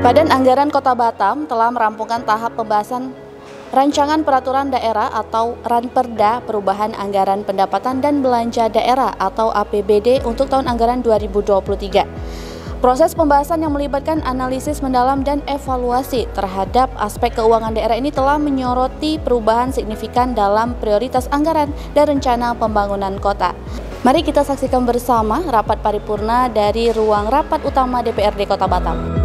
Badan Anggaran Kota Batam telah merampungkan tahap pembahasan Rancangan Peraturan Daerah atau Ranperda Perubahan Anggaran Pendapatan dan Belanja Daerah atau APBD untuk tahun anggaran 2023. Proses pembahasan yang melibatkan analisis mendalam dan evaluasi terhadap aspek keuangan daerah ini telah menyoroti perubahan signifikan dalam prioritas anggaran dan rencana pembangunan kota. Mari kita saksikan bersama rapat paripurna dari ruang rapat utama DPRD Kota Batam.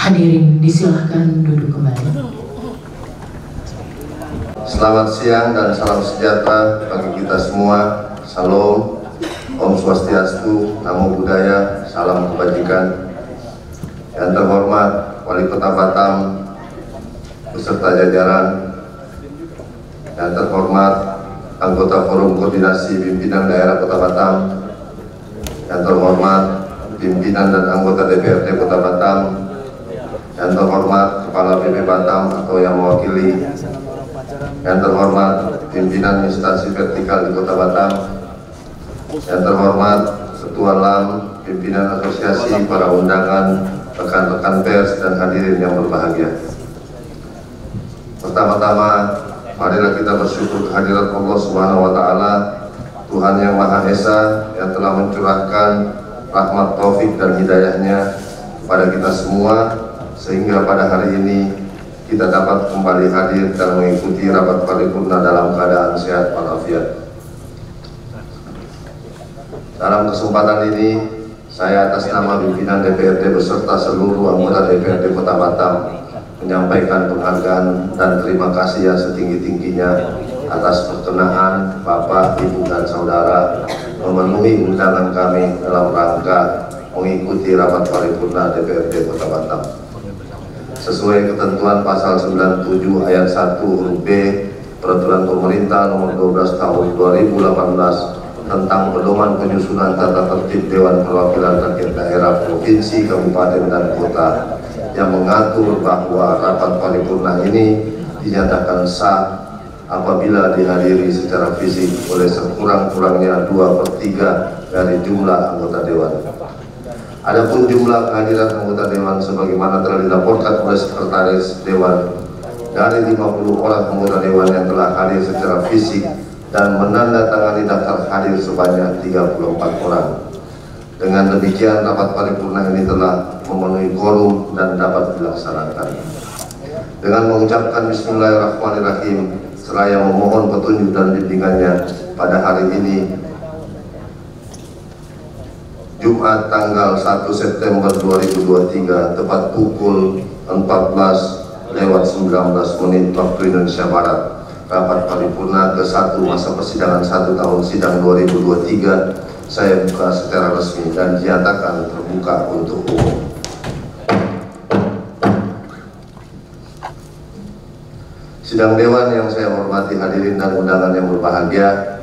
Hadirin disilahkan duduk kembali. Selamat siang dan salam sejahtera bagi kita semua. Salam, Om Swastiastu, Namo Buddhaya, salam kebajikan. Yang terhormat Wali Kota Batam beserta jajaran, yang terhormat anggota Forum Koordinasi Pimpinan Daerah Kota Batam, yang terhormat pimpinan dan anggota DPRD Kota Batam, yang terhormat Kepala BP Batam atau yang mewakili, yang terhormat pimpinan instansi vertikal di Kota Batam, yang terhormat Ketua LAM, pimpinan asosiasi, para undangan, rekan-rekan pers dan hadirin yang berbahagia. Pertama-tama, marilah kita bersyukur kehadirat Allah Subhanahu wa Ta'ala, Tuhan yang Maha Esa, yang telah mencurahkan rahmat, taufik dan hidayahnya kepada kita semua, sehingga pada hari ini kita dapat kembali hadir dan mengikuti rapat paripurna dalam keadaan sehat walafiat. Dalam kesempatan ini, saya atas nama pimpinan DPRD beserta seluruh anggota DPRD Kota Batam menyampaikan penghargaan dan terima kasih yang setinggi-tingginya atas perkenaan Bapak, Ibu, dan Saudara memenuhi undangan kami dalam rangka mengikuti rapat paripurna DPRD Kota Batam. Sesuai ketentuan pasal 97 ayat 1 huruf B Peraturan Pemerintah Nomor 12 Tahun 2018 tentang pedoman penyusunan tata tertib Dewan Perwakilan Rakyat Daerah Provinsi, Kabupaten, dan Kota yang mengatur bahwa rapat paripurna ini dinyatakan sah apabila dihadiri secara fisik oleh sekurang-kurangnya 2/3 dari jumlah anggota Dewan. Adapun jumlah kehadiran anggota Dewan sebagaimana telah dilaporkan oleh Sekretaris Dewan, dari 50 orang anggota Dewan yang telah hadir secara fisik dan menandatangani daftar hadir sebanyak 34 orang. Dengan demikian rapat paripurna ini telah memenuhi quorum dan dapat dilaksanakan. Dengan mengucapkan Bismillahirrahmanirrahim seraya memohon petunjuk dan bimbingannya pada hari ini, Jumat tanggal 1 September 2023 tepat pukul 14:19 waktu Indonesia Barat, rapat paripurna ke-1 masa persidangan 1 tahun sidang 2023 saya buka secara resmi dan dinyatakan terbuka untuk umum. Sidang Dewan yang saya hormati hadirin dan undangan yang berbahagia,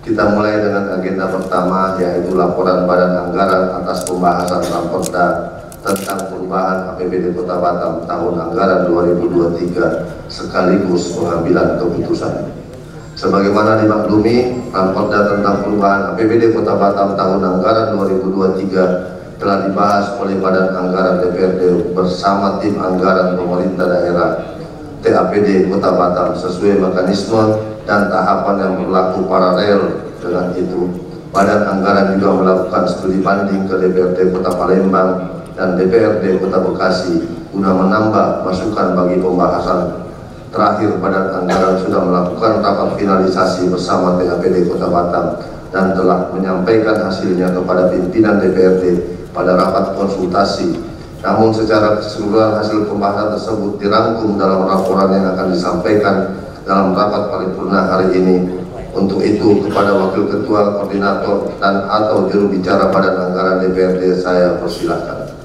kita mulai dengan agenda pertama, yaitu laporan Badan Anggaran atas pembahasan Ranperda tentang perubahan APBD Kota Batam tahun anggaran 2023 sekaligus pengambilan keputusan. Sebagaimana dimaklumi, Raperda tentang perubahan APBD Kota Batam tahun anggaran 2023 telah dibahas oleh Badan Anggaran DPRD bersama tim anggaran pemerintah daerah TAPD Kota Batam sesuai mekanisme dan tahapan yang berlaku paralel. Dengan itu, Badan Anggaran juga melakukan studi banding ke DPRD Kota Palembang dan DPRD Kota Bekasi guna menambah masukan bagi pembahasan. Terakhir, Badan Anggaran sudah melakukan rapat finalisasi bersama TAPD Kota Batam dan telah menyampaikan hasilnya kepada pimpinan DPRD pada rapat konsultasi. Namun secara keseluruhan hasil pembahasan tersebut dirangkum dalam laporan yang akan disampaikan dalam rapat paripurna hari ini. Untuk itu, kepada Wakil Ketua, Koordinator, dan atau juru bicara Badan Anggaran DPRD saya persilahkan.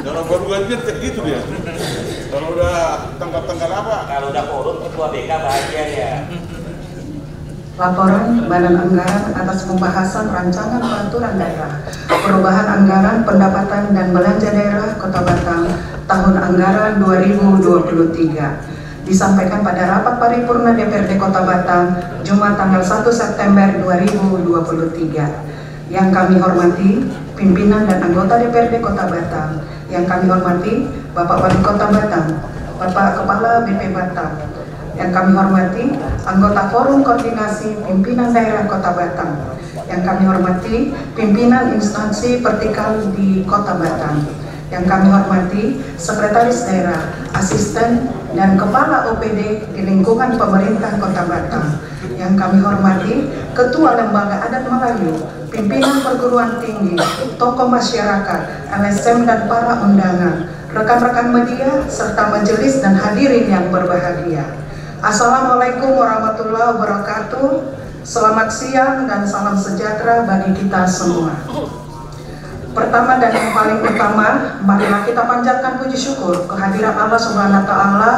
Kalau baru gantian gitu dia. Kalau udah tanggal apa? Kalau udah forum ketua BK bahagia ya. Laporan Badan Anggaran atas pembahasan rancangan peraturan daerah perubahan anggaran pendapatan dan belanja daerah Kota Batam tahun anggaran 2023 disampaikan pada rapat paripurna DPRD Kota Batam Jumat tanggal 1 September 2023. Yang kami hormati pimpinan dan anggota DPRD Kota Batam, yang kami hormati Bapak Wali Kota Batam, Bapak Kepala BP Batam, yang kami hormati anggota Forum Koordinasi Pimpinan Daerah Kota Batam, yang kami hormati pimpinan instansi vertikal di Kota Batam, yang kami hormati Sekretaris Daerah, Asisten, dan Kepala OPD di lingkungan pemerintah Kota Batam, yang kami hormati Ketua Lembaga Adat Melayu, pimpinan perguruan tinggi, tokoh masyarakat, LSM, dan para undangan, rekan-rekan media, serta majelis dan hadirin yang berbahagia. Assalamualaikum warahmatullahi wabarakatuh. Selamat siang dan salam sejahtera bagi kita semua. Pertama dan yang paling utama, marilah kita panjatkan puji syukur kehadirat Allah Subhanahu wa Ta'ala,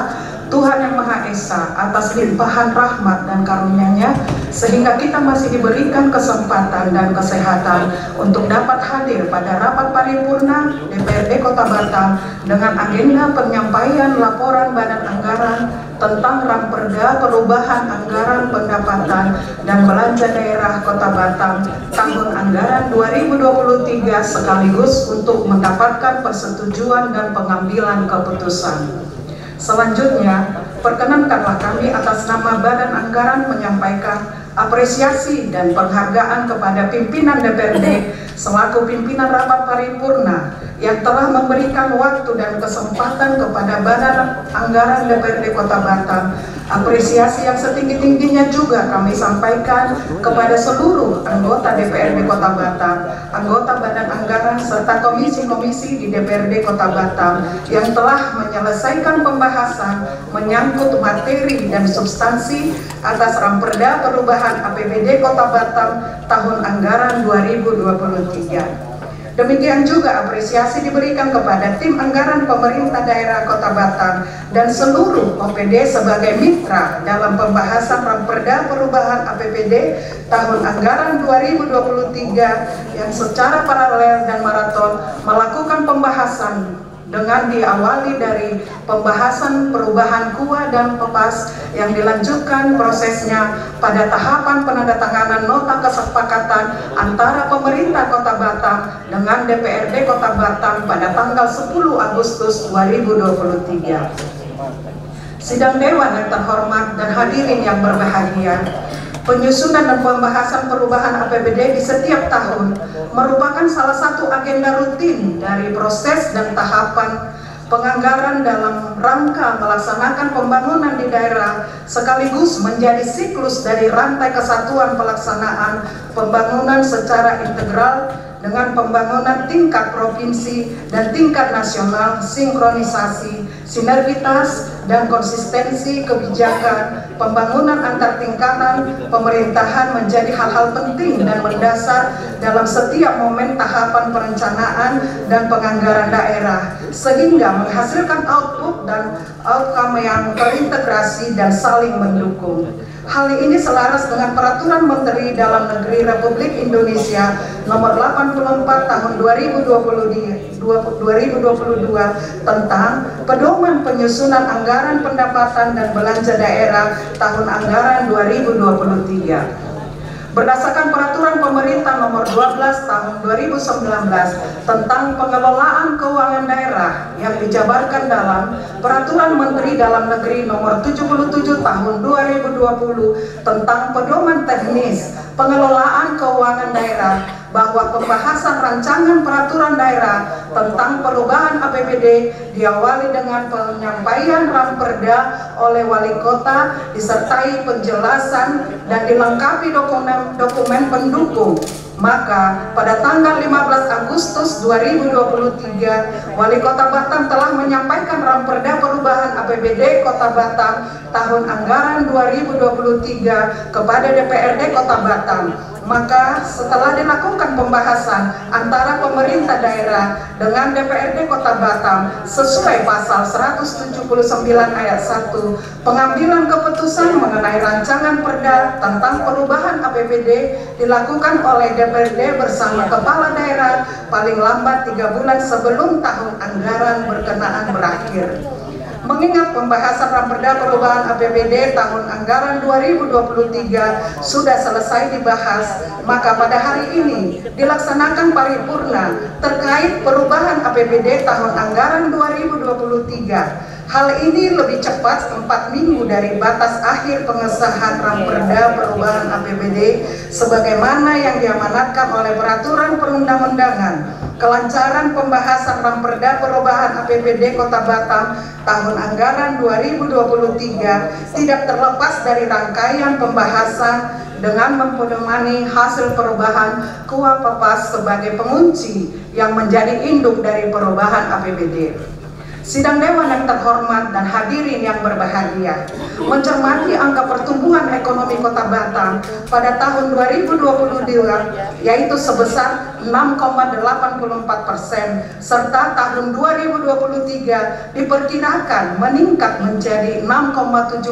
Tuhan yang Maha Esa, atas limpahan rahmat dan karunia-Nya sehingga kita masih diberikan kesempatan dan kesehatan untuk dapat hadir pada rapat paripurna DPRD Kota Batam dengan agenda penyampaian laporan Badan Anggaran tentang Raperda perubahan anggaran pendapatan dan belanja daerah Kota Batam tahun anggaran 2023 sekaligus untuk mendapatkan persetujuan dan pengambilan keputusan. Selanjutnya, perkenankanlah kami atas nama Badan Anggaran menyampaikan apresiasi dan penghargaan kepada pimpinan DPRD selaku pimpinan rapat paripurna yang telah memberikan waktu dan kesempatan kepada Badan Anggaran DPRD Kota Batam. Apresiasi yang setinggi-tingginya juga kami sampaikan kepada seluruh anggota DPRD Kota Batam, anggota Badan Anggaran, serta komisi-komisi di DPRD Kota Batam yang telah menyelesaikan pembahasan menyangkut materi dan substansi atas Raperda perubahan APBD Kota Batam tahun anggaran 2023. Demikian juga apresiasi diberikan kepada tim anggaran pemerintah daerah Kota Batam dan seluruh OPD sebagai mitra dalam pembahasan Raperda perubahan APBD tahun anggaran 2023 yang secara paralel dan maraton melakukan pembahasan dengan diawali dari pembahasan perubahan KUA dan PEPAS yang dilanjutkan prosesnya pada tahapan penandatanganan nota kesepakatan antara pemerintah Kota Batam dengan DPRD Kota Batam pada tanggal 10 Agustus 2023. Sidang Dewan yang terhormat dan hadirin yang berbahagia, penyusunan dan pembahasan perubahan APBD di setiap tahun merupakan salah satu agenda rutin dari proses dan tahapan penganggaran dalam rangka melaksanakan pembangunan di daerah sekaligus menjadi siklus dari rantai kesatuan pelaksanaan pembangunan secara integral dengan pembangunan tingkat provinsi dan tingkat nasional, sinkronisasi, sinergitas, dan konsistensi kebijakan pembangunan antar tingkatan pemerintahan menjadi hal-hal penting dan mendasar dalam setiap momen tahapan perencanaan dan penganggaran daerah sehingga menghasilkan output dan outcome yang terintegrasi dan saling mendukung. Hal ini selaras dengan Peraturan Menteri Dalam Negeri Republik Indonesia Nomor 84 Tahun 2022 tentang Pedoman Penyusunan Anggaran Pendapatan dan Belanja Daerah Tahun Anggaran 2023. Berdasarkan Peraturan Pemerintah Nomor 12 Tahun 2019 tentang Pengelolaan Keuangan Daerah yang dijabarkan dalam Peraturan Menteri Dalam Negeri Nomor 77 Tahun 2020 tentang Pedoman Teknis Pengelolaan Keuangan Daerah, bahwa pembahasan rancangan peraturan daerah tentang perubahan APBD diawali dengan penyampaian Ranperda oleh wali kota disertai penjelasan dan dilengkapi dokumen pendukung. Maka pada tanggal 15 Agustus 2023, Wali Kota Batam telah menyampaikan Ranperda perubahan APBD Kota Batam tahun anggaran 2023 kepada DPRD Kota Batam. Maka setelah dilakukan pembahasan antara pemerintah daerah dengan DPRD Kota Batam sesuai pasal 179 ayat 1, pengambilan keputusan mengenai rancangan perda tentang perubahan APBD dilakukan oleh DPRD bersama kepala daerah paling lambat 3 bulan sebelum tahun anggaran berkenaan berakhir. Mengingat pembahasan Ranperda perubahan APBD tahun anggaran 2023 sudah selesai dibahas, maka pada hari ini dilaksanakan paripurna terkait perubahan APBD tahun anggaran 2023. Hal ini lebih cepat 4 minggu dari batas akhir pengesahan Ranperda perubahan APBD sebagaimana yang diamanatkan oleh Peraturan Perundang-undangan. Kelancaran pembahasan Ranperda perubahan APBD Kota Batam tahun anggaran 2023 tidak terlepas dari rangkaian pembahasan dengan mempedomani hasil perubahan KUA-PEPAS sebagai pengunci yang menjadi induk dari perubahan APBD. Sidang Dewan yang terhormat dan hadirin yang berbahagia, mencermati angka pertumbuhan ekonomi Kota Batam pada tahun 2022 yaitu sebesar 6,84%, serta tahun 2023 diperkirakan meningkat menjadi 6,72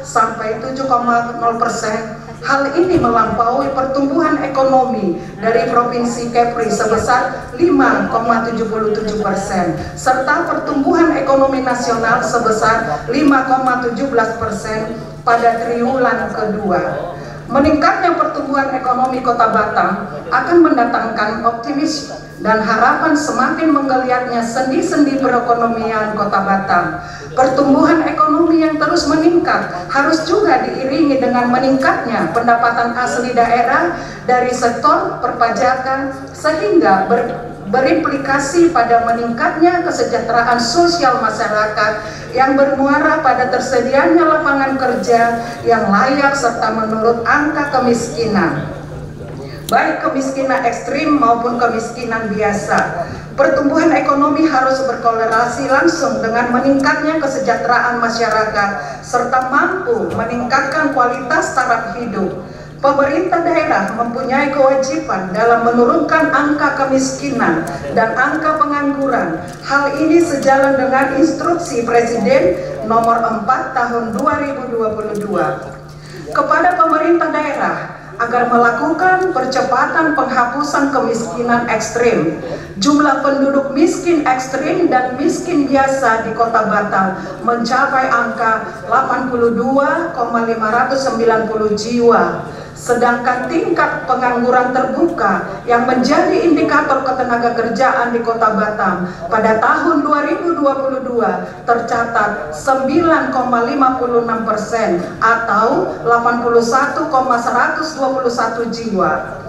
sampai 7,0%. Hal ini melampaui pertumbuhan ekonomi dari Provinsi Kepri sebesar 5,77%, serta pertumbuhan ekonomi nasional sebesar 5,17% pada triwulan kedua. Meningkatnya pertumbuhan ekonomi Kota Batam akan mendatangkan optimisme dan harapan semakin menggeliatnya sendi-sendi perekonomian Kota Batam. Pertumbuhan ekonomi yang terus meningkat harus juga diiringi dengan meningkatnya pendapatan asli daerah dari sektor perpajakan sehingga berimplikasi pada meningkatnya kesejahteraan sosial masyarakat yang bermuara pada tersedianya lapangan kerja yang layak serta menurut angka kemiskinan, baik kemiskinan ekstrim maupun kemiskinan biasa. Pertumbuhan ekonomi harus berkorelasi langsung dengan meningkatnya kesejahteraan masyarakat serta mampu meningkatkan kualitas taraf hidup. Pemerintah daerah mempunyai kewajiban dalam menurunkan angka kemiskinan dan angka pengangguran. Hal ini sejalan dengan instruksi Presiden nomor 4 tahun 2022 kepada pemerintah daerah agar melakukan percepatan penghapusan kemiskinan ekstrim. Jumlah penduduk miskin ekstrim dan miskin biasa di Kota Batam mencapai angka 82,590 jiwa. Sedangkan tingkat pengangguran terbuka yang menjadi indikator ketenagakerjaan di Kota Batam pada tahun 2022 tercatat 9,56% atau 81,121 jiwa.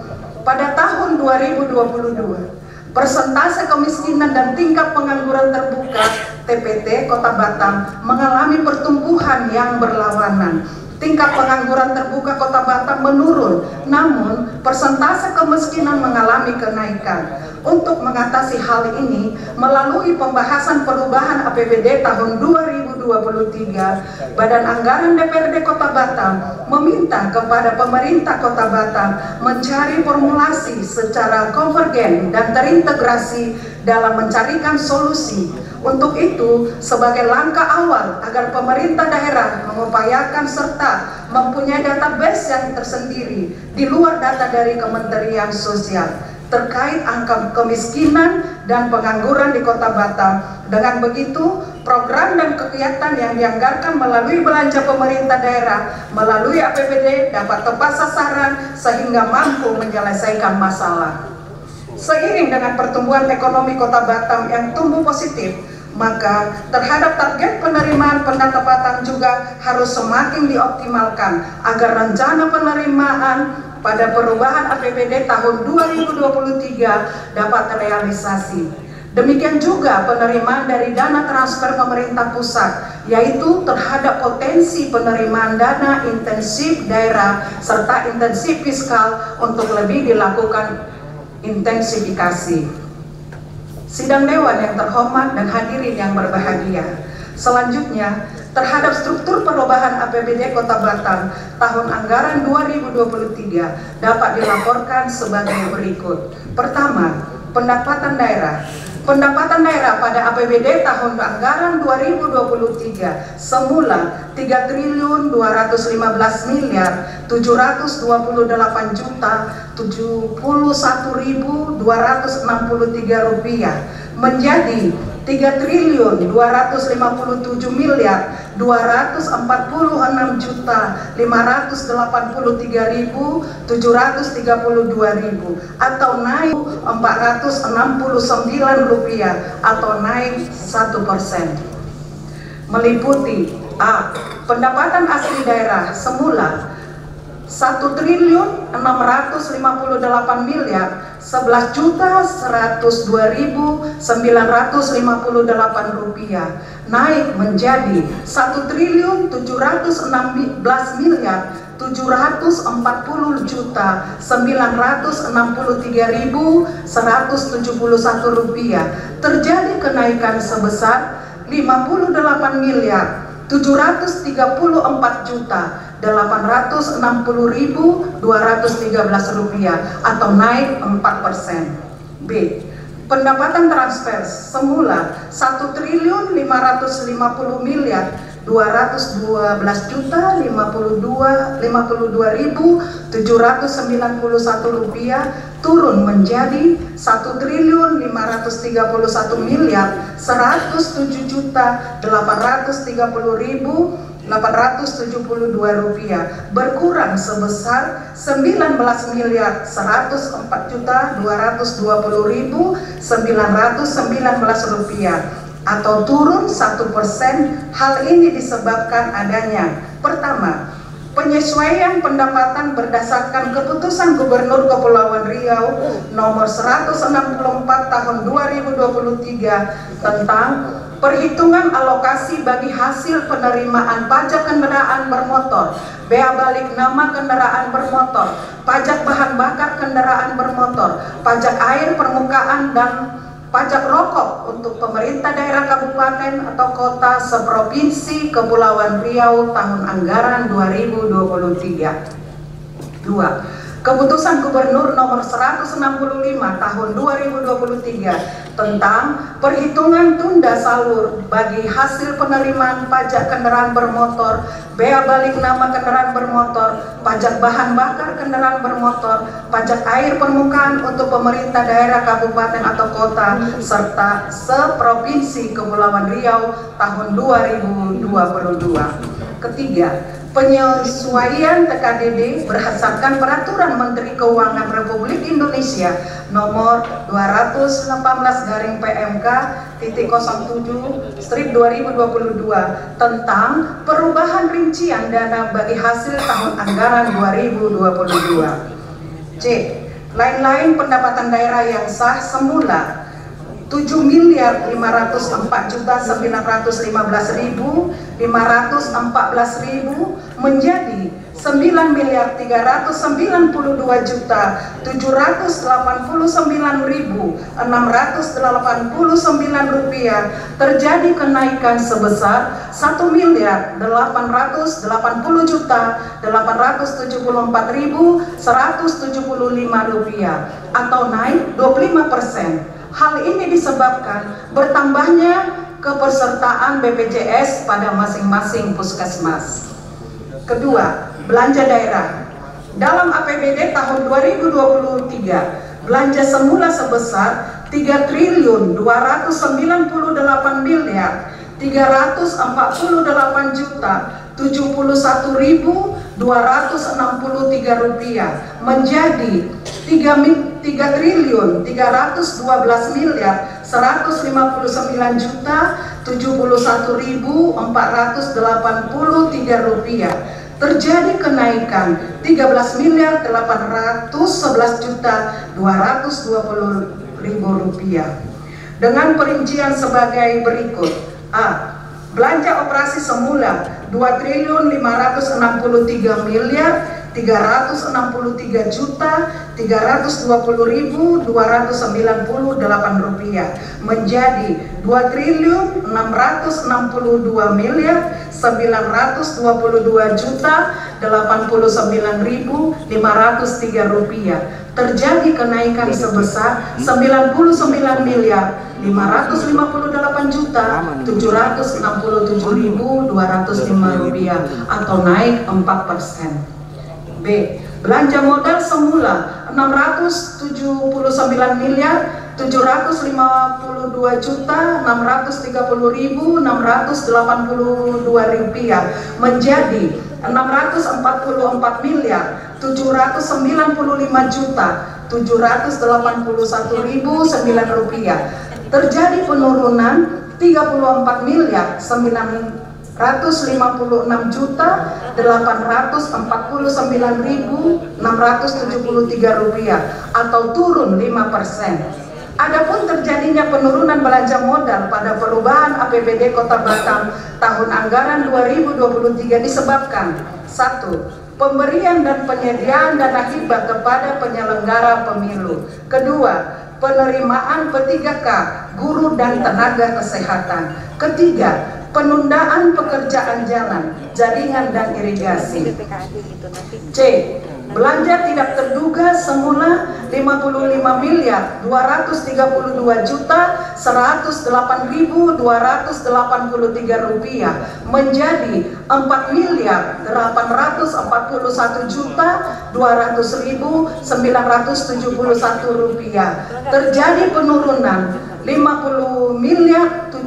Pada tahun 2022, persentase kemiskinan dan tingkat pengangguran terbuka TPT Kota Batam mengalami pertumbuhan yang berlawanan. Tingkat pengangguran terbuka Kota Batam menurun, namun persentase kemiskinan mengalami kenaikan. Untuk mengatasi hal ini, melalui pembahasan perubahan APBD tahun 2023, Badan Anggaran DPRD Kota Batam meminta kepada pemerintah Kota Batam mencari formulasi secara konvergen dan terintegrasi dalam mencarikan solusi Untuk itu, sebagai langkah awal agar pemerintah daerah mengupayakan serta mempunyai database yang tersendiri di luar data dari Kementerian Sosial terkait angka kemiskinan dan pengangguran di Kota Batam. Dengan begitu, program dan kegiatan yang dianggarkan melalui belanja pemerintah daerah melalui APBD dapat tepat sasaran sehingga mampu menyelesaikan masalah. Seiring dengan pertumbuhan ekonomi Kota Batam yang tumbuh positif, maka terhadap target penerimaan pendapatan juga harus semakin dioptimalkan agar rencana penerimaan pada perubahan APBD tahun 2023 dapat terrealisasi. Demikian juga penerimaan dari dana transfer pemerintah pusat, yaitu terhadap potensi penerimaan dana intensif daerah serta intensif fiskal untuk lebih dilakukan intensifikasi. Sidang Dewan yang terhormat dan hadirin yang berbahagia, selanjutnya terhadap struktur perubahan APBD Kota Batam tahun anggaran 2023 dapat dilaporkan sebagai berikut. Pertama, pendapatan daerah. Pendapatan daerah pada APBD tahun anggaran 2023 semula 3.258.071.263 rupiah menjadi 3.256.583.732 atau naik 469 rupiah atau naik 1%. Meliputi A. Pendapatan asli daerah semula 1.658.011.102.958 rupiah naik menjadi 1.719.963.171 rupiah. Terjadi kenaikan sebesar 58.734.860.213 rupiah atau naik 4%. B. Pendapatan transfer semula 1.552.791 rupiah turun menjadi 1.537.107.830.872 rupiah berkurang sebesar 19.104.220.919 rupiah atau turun 1%. Hal ini disebabkan adanya pertama, penyesuaian pendapatan berdasarkan keputusan Gubernur Kepulauan Riau nomor 164 tahun 2023 tentang perhitungan alokasi bagi hasil penerimaan pajak kendaraan bermotor, bea balik nama kendaraan bermotor, pajak bahan bakar kendaraan bermotor, pajak air permukaan dan pajak rokok untuk pemerintah daerah kabupaten atau kota seprovinsi Kepulauan Riau tahun anggaran 2023. 2. Keputusan Gubernur nomor 165 tahun 2023 tentang perhitungan tunda salur bagi hasil penerimaan pajak kendaraan bermotor, bea balik nama kendaraan bermotor, pajak bahan bakar kendaraan bermotor, pajak air permukaan untuk pemerintah daerah kabupaten atau kota serta seprovinsi Kepulauan Riau tahun 2022. Ketiga, penyesuaian TKDD berdasarkan Peraturan Menteri Keuangan Republik Indonesia nomor 218/PMK.07/2022 tentang perubahan rincian dana bagi hasil tahun anggaran 2022. C. Lain-lain pendapatan daerah yang sah semula 7.504.915.514 menjadi 9.399.789.689 rupiah. Terjadi kenaikan sebesar 1.874.175 rupiah atau naik 25%. Hal ini disebabkan bertambahnya kepesertaan BPJS pada masing-masing puskesmas. Kedua, belanja daerah. Dalam APBD tahun 2023, belanja semula sebesar 3.248.071.263 rupiah menjadi 3.329.071.483 rupiah. Terjadi kenaikan 13.811.220.000 rupiah. Dengan perincian sebagai berikut. A. Belanja operasi semula 2.563.363.298 rupiah menjadi 2.629.989.503 rupiah. Terjadi kenaikan sebesar 99.558.767.205 rupiah atau naik 4%. B. Belanja modal semula 679.752.630.682 rupiah menjadi 644.495.781.009 rupiah. Terjadi penurunan 34.556.849.673 rupiah atau turun 5%. Adapun terjadinya penurunan belanja modal pada perubahan APBD Kota Batam tahun anggaran 2023 disebabkan 1. Pemberian dan penyediaan dana hibah kepada penyelenggara pemilu. Kedua, penerimaan P3K guru dan tenaga kesehatan. Ketiga, penundaan pekerjaan jalan, jaringan dan irigasi. C. Belanja tidak terduga semula 55.522.108.283 rupiah menjadi 4.841.200.971 rupiah. Terjadi penurunan 50.719.312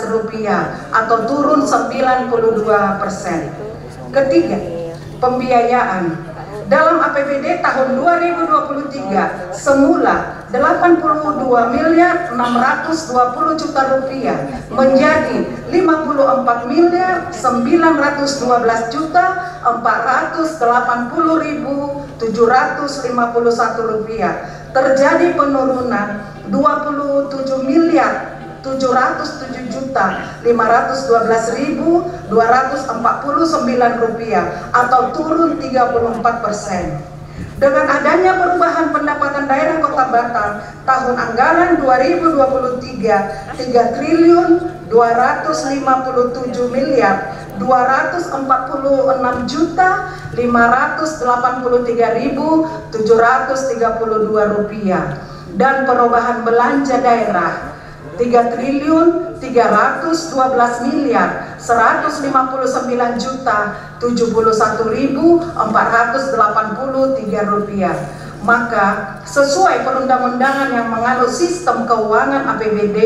rupiah atau turun 92%. Ketiga, pembiayaan. Dalam APBD tahun 2023 semula 82.620.000.000 rupiah menjadi 54.912.480.751 rupiah. Terjadi penurunan 27.707.512.249 rupiah atau turun 34%. Dengan adanya perubahan pendapatan daerah Kota Batam tahun anggaran 2023 3.257.256.583.732 rupiah dan perubahan belanja daerah 3.359.071.483 rupiah. Maka sesuai perundang-undangan yang menganut sistem keuangan APBD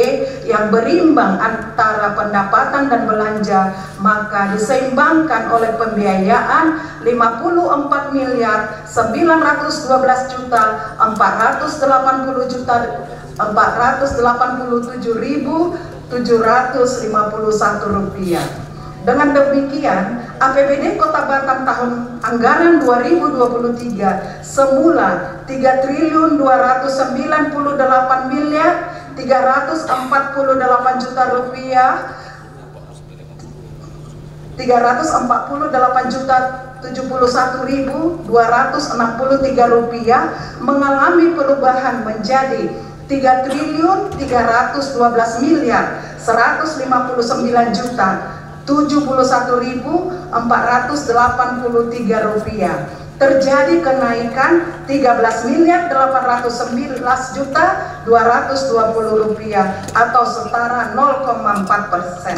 yang berimbang antara pendapatan dan belanja, maka diseimbangkan oleh pembiayaan 54.487.751 rupiah. Dengan demikian, APBD Kota Batam tahun anggaran 2023 semula 3.298.348.000.000 rupiah 348.071.263 rupiah mengalami perubahan menjadi 3.312.159.071.483 rupiah terjadi kenaikan Rp13.811.220 atau setara 0,4%.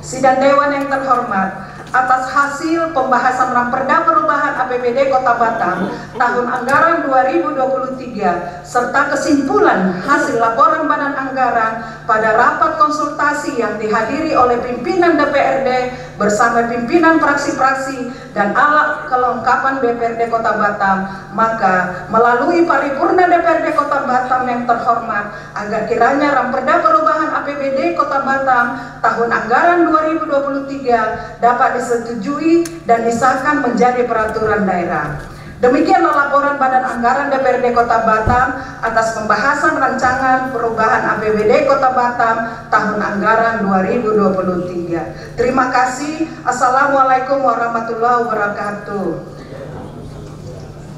Sidang Dewan yang terhormat, atas hasil pembahasan Ramperda Perubahan APBD Kota Batam tahun anggaran 2023 serta kesimpulan hasil laporan Badan Anggaran pada rapat konsultasi yang dihadiri oleh pimpinan DPRD bersama pimpinan fraksi-fraksi dan alat kelengkapan DPRD Kota Batam, maka melalui paripurna DPRD Kota Batam yang terhormat, agar kiranya Ramperda Perubahan APBD Kota Batam tahun anggaran 2023 dapat disetujui dan disahkan menjadi peraturan daerah. Demikianlah laporan Badan Anggaran DPRD Kota Batam atas pembahasan rancangan perubahan APBD Kota Batam tahun anggaran 2023. Terima kasih. Assalamualaikum warahmatullahi wabarakatuh.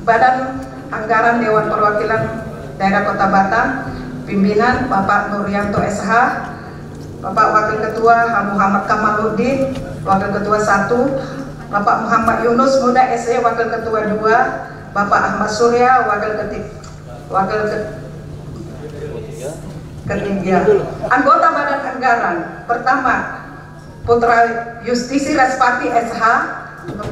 Badan Anggaran Dewan Perwakilan Daerah Kota Batam, pimpinan Bapak Nuryanto SH, Bapak Wakil Ketua Muhammad Kamaluddin, Wakil Ketua 1, Bapak Muhammad Yunus Muda SE, Wakil Ketua 2, Bapak Ahmad Surya, Wakil Ketiga. Anggota Badan Anggaran, pertama Putra Justisi Respati SH,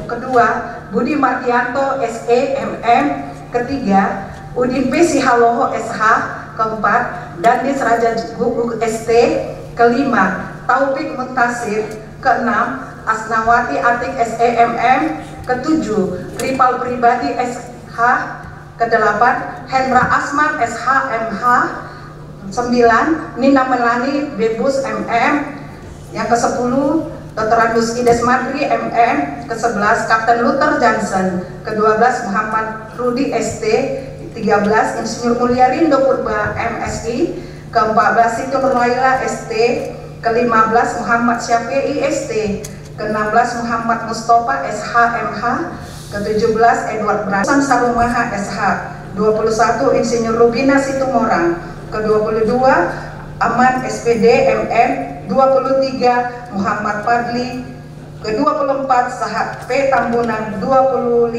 kedua Budi Martianto SE MM, ketiga Udin P. Sihaloho SH, keempat Dandis Raja Guguk ST, kelima Taufik Muntasir, keenam Asnawati Atik SEMM, ketujuh Ripal Pribadi SH, kedelapan Hendra Asman SHMH, 9 Nina Melani Bebus MM, yang ke-10 Dr. Agus Ides Madri MM, ke-11 Kapten Luther Johnson, ke-12 Muhammad Rudi ST, 13 Insinyur Mulyarindo Purba MSI, ke-14 Siti Nurlaila ST, ke-15 Muhammad Syafi'i ST, ke-16 Muhammad Mustafa SHMH, ke-17 Edward Branson Sarumaha SH, 21 Insinyur Rubina Situmorang, ke-22 Aman SPD MM, 23 Muhammad Fadli, ke-24 Sahat P. Tambunan, 25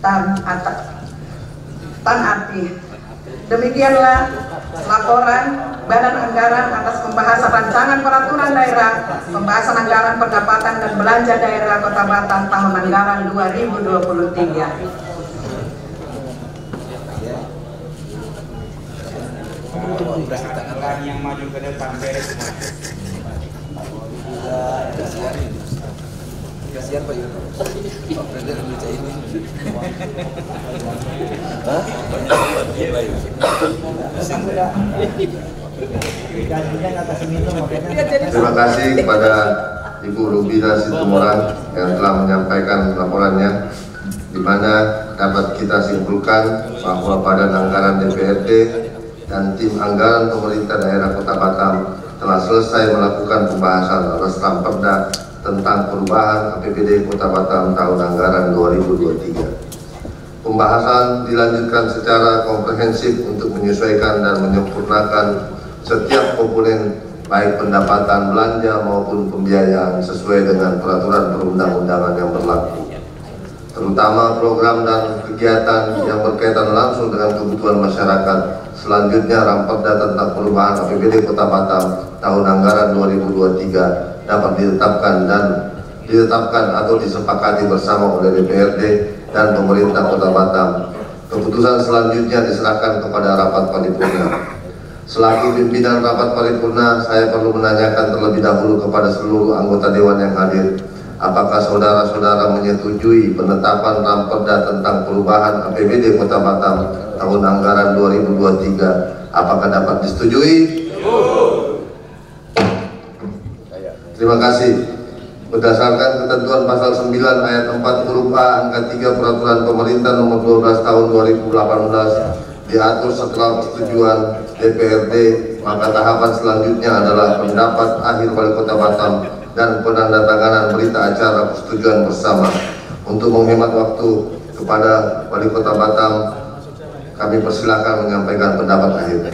Tan Ati. Demikianlah laporan Badan Anggaran atas pembahasan rancangan peraturan daerah, pembahasan anggaran pendapatan dan belanja daerah Kota Batam tahun anggaran 2023. Anggaran yang maju ke depan beres semua. Kasihan Pak Yunus. Pak Presiden baca ini. Hah? Terima kasih kepada Ibu Rubina Situmorang yang telah menyampaikan laporannya, di mana dapat kita simpulkan bahwa Badan Anggaran DPRD dan tim anggaran pemerintah daerah Kota Batam telah selesai melakukan pembahasan atas Ramperda tentang perubahan APBD Kota Batam tahun anggaran 2023. Pembahasan dilanjutkan secara komprehensif untuk menyesuaikan dan menyempurnakan setiap komponen baik pendapatan belanja maupun pembiayaan sesuai dengan peraturan perundang-undangan yang berlaku, terutama program dan kegiatan yang berkaitan langsung dengan kebutuhan masyarakat. Selanjutnya, Ramperda tentang perubahan APBD Kota Batam tahun anggaran 2023 dapat ditetapkan atau disepakati bersama oleh DPRD dan pemerintah Kota Batam. Keputusan selanjutnya diserahkan kepada rapat paripurna. Selaku pimpinan rapat paripurna, saya perlu menanyakan terlebih dahulu kepada seluruh anggota Dewan yang hadir, apakah saudara-saudara menyetujui penetapan Ramperda tentang perubahan APBD Kota Batam tahun anggaran 2023? Apakah dapat disetujui? Terima kasih. Berdasarkan ketentuan pasal 9 ayat 4 huruf A angka 3 Peraturan Pemerintah Nomor 12 Tahun 2018 diatur setelah persetujuan DPRD, maka tahapan selanjutnya adalah pendapat akhir Wali Kota Batam dan penandatanganan berita acara persetujuan bersama. Untuk menghemat waktu kepada Wali Kota Batam, kami persilakan menyampaikan pendapat akhir.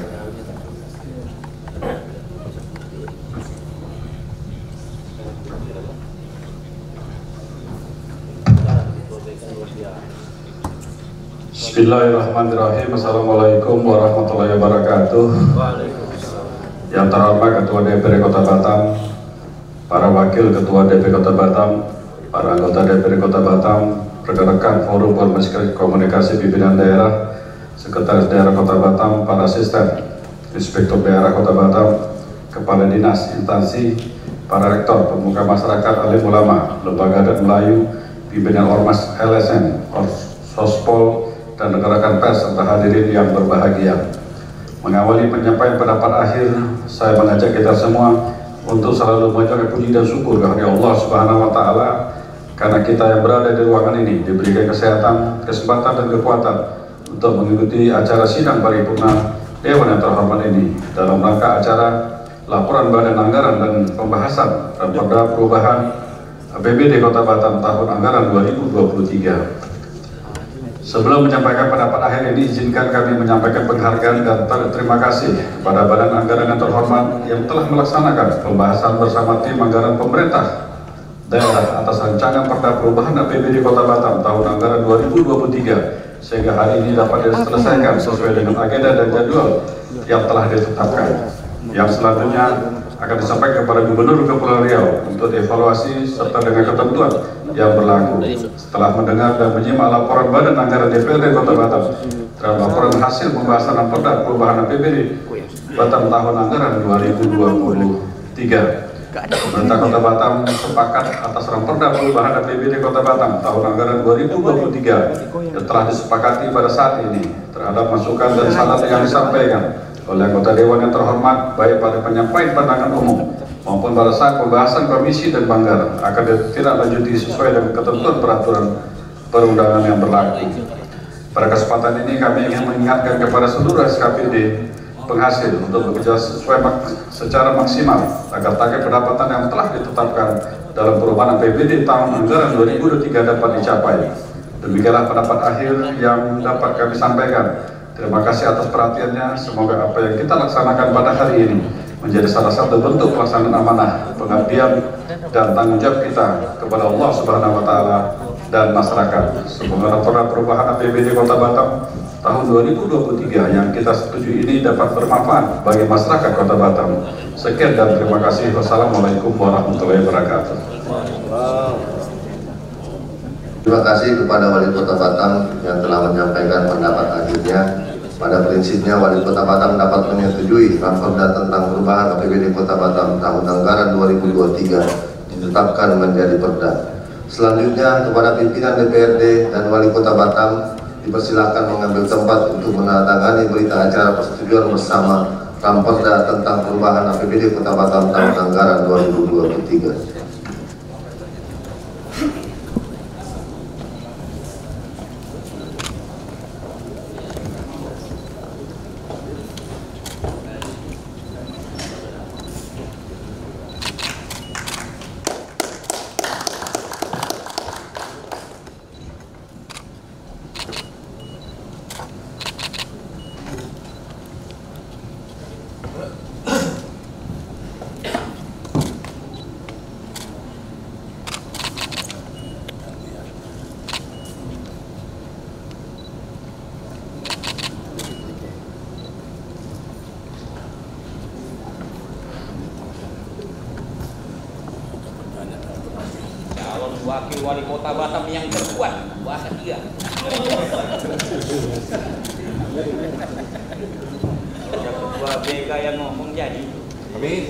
Bismillahirrahmanirrahim. Assalamualaikum warahmatullahi wabarakatuh. Yang terhormat Ketua DPRD Kota Batam, para Wakil Ketua DPRD Kota Batam, para anggota DPRD Kota Batam, rekan-rekan Forum Komunikasi Pimpinan Daerah, Sekretaris Daerah Kota Batam, para asisten, Inspektur Daerah Kota Batam, Kepala Dinas, instansi, para rektor, pemuka masyarakat, alim ulama, lembaga adat Melayu, pimpinan Ormas LSM, Sospol, dan rekan-rekan pers serta hadirin yang berbahagia. Mengawali penyampaian pendapat akhir, saya mengajak kita semua untuk selalu mengucapkan puji dan syukur kepada Allah Subhanahu wa Ta'ala, karena kita yang berada di ruangan ini diberikan kesehatan, kesempatan, dan kekuatan untuk mengikuti acara sidang paripurna Dewan yang terhormat ini dalam rangka acara laporan Badan Anggaran dan pembahasan Raperda Perubahan APBD Kota Batam tahun anggaran 2023. Sebelum menyampaikan pendapat akhir ini, izinkan kami menyampaikan penghargaan dan terima kasih kepada Badan Anggaran yang terhormat yang telah melaksanakan pembahasan bersama tim anggaran pemerintah daerah atas rancangan Perda Perubahan APBD Kota Batam tahun anggaran 2023 sehingga hari ini dapat diselesaikan sesuai dengan agenda dan jadwal yang telah ditetapkan. Yang selanjutnya akan disampaikan kepada Gubernur Kepulauan Riau untuk evaluasi serta dengan ketentuan yang berlaku. Setelah mendengar dan menyimak laporan Badan Anggaran DPRD Kota Batam terhadap laporan hasil pembahasan Perda Perubahan APBD Batam tahun anggaran 2023, Pemerintah Kota Batam sepakat atas Raperda Perubahan APBD Kota Batam tahun anggaran 2023 yang telah disepakati pada saat ini terhadap masukan dan saran yang disampaikan oleh anggota Dewan yang terhormat, baik pada penyampaian pandangan umum maupun pada saat pembahasan komisi dan banggar akan ditindaklanjuti sesuai dengan ketentuan peraturan perundangan yang berlaku. Pada kesempatan ini kami ingin mengingatkan kepada seluruh SKPD penghasil untuk bekerja secara maksimal agar target pendapatan yang telah ditetapkan dalam perubahan APBD tahun anggaran 2023 dapat dicapai. Demikianlah pendapat akhir yang dapat kami sampaikan. Terima kasih atas perhatiannya. Semoga apa yang kita laksanakan pada hari ini menjadi salah satu bentuk pelaksanaan amanah, pengabdian, dan tanggung jawab kita kepada Allah Subhanahu wa Ta'ala dan masyarakat. Semoga Raperda Perubahan APBD Kota Batam tahun 2023 yang kita setujui ini dapat bermanfaat bagi masyarakat Kota Batam. Sekian dan terima kasih. Wassalamualaikum warahmatullahi wabarakatuh. Terima kasih kepada Wali Kota Batam yang telah menyampaikan pendapat akhirnya. Pada prinsipnya Wali Kota Batam dapat menyetujui Raperda tentang perubahan APBD Kota Batam tahun anggaran 2023 ditetapkan menjadi perda. Selanjutnya kepada pimpinan DPRD dan Wali Kota Batam dipersilakan mengambil tempat untuk menandatangani berita acara persetujuan bersama Raperda tentang perubahan APBD Kota Batam tahun anggaran 2023. Wakil Wali Kota Batam yang terkuat, bahasa dia. Ada ketua BK yang ngomong jadi. Amin.